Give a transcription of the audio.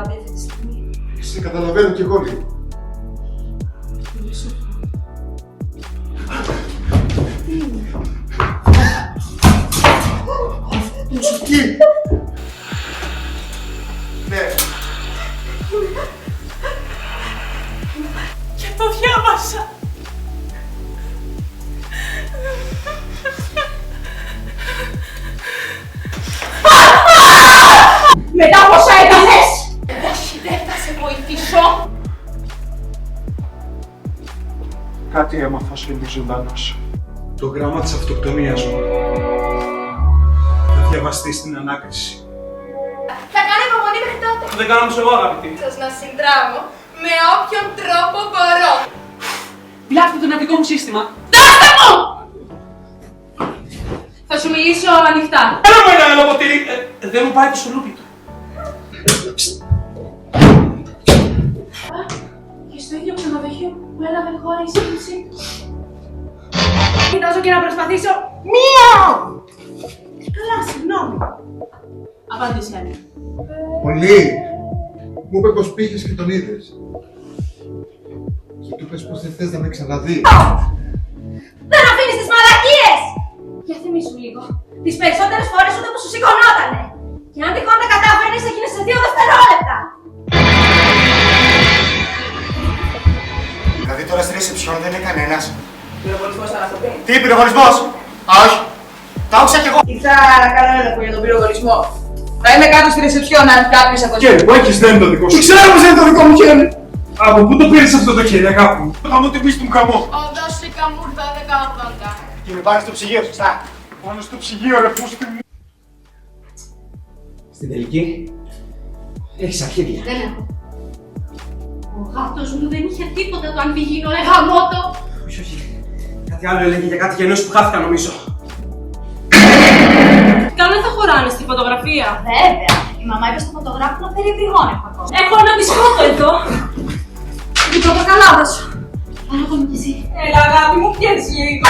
καταλάβει αυτή τη στιγμή. Σε καταλαβαίνω κι εγώ λίγο. Τι είναι? Μουσική! Ναι. Και το διάβασα. Μετά από όσα έκανες! Όχι, δεν θα σε βοηθήσω! Κάτι έμαθα όσο είμαι ζωντανός. Το γράμμα της αυτοκτονίας μου. Θα διαβαστεί στην ανάκριση. Θα κάνω υπομονή μέχρι τότε. Δεν κάνω εγώ, αγαπητή. Σας να συνδράμω με όποιον τρόπο μπορώ. Βλάφτε το ναυτικό μου σύστημα. Δώστε μου! Θα σου μιλήσω ανοιχτά. Έλα μου ένα ελοποτήρι! Δεν μου πάει το σουλούπι του. Και στο ίδιο ξενοδοχείο που έλαβε χώρα η σύλληψή του. Κοιτάζω και να προσπαθήσω. Μία! Καλά, συγγνώμη. Απάντησέ μου. Πολύ. Μου είπε πως πήγες και τον είδες. Και του είπες πως δεν θες να με ξαναδεί. Δεν αφήνεις τις μαλακίες! Για θυμίσου λίγο. Τις περισσότερες φορές ούτε που σου σηκωνότανε. Και αν τυχόν τα κατάφερνες, έγινες σε 2 δευτερόλεπτα. Δηλαδή τώρα στη ρεσεψιόν δεν είναι κανένας. Πυροβολισμός θα αναφερθεί. Τι πυροβολισμός! Α, όχι. Τα άκουσα κι εγώ. Ήρθα να κάνω έλεγχο για τον πυροβολισμό. Θα είμαι κάτω στη ρεσεψιόν αν κάποιος από εσάς. Χέρι που έχεις δεν είναι το δικό σου. Ξέρω πως δεν είναι το δικό μου χέρι. Από πού το πήρες αυτό το χέρι, αγάπη μου. Θα μου την πεις του καμό. Όντως η καμούρδα 1080. Και με πάνε στο ψυγείο, σωστά. Πάνω στο ψυγείο ρε φούστη μου. Στην τελική, έχεις αρχίδια. Δεν έχω. Ο γάτος μου δεν είχε τίποτα το αν πηγαίνω, ρε γαμώτο. Όχι, όχι. Κάτι άλλο έλεγε για κάτι γενναιούς που χάθηκαν νομίζω. Καν δεν θα χωράνε στη φωτογραφία. Βέβαια. Η μαμά είπε στο φωτογράφο να φέρει βρυγόνε ακόμα. Έχω ένα μπισκότο εδώ. Την πρωτοκαλάδα σου. Πάρω ακόμη κι εσύ. Έλα αγάπη μου, πιέζει λίγο.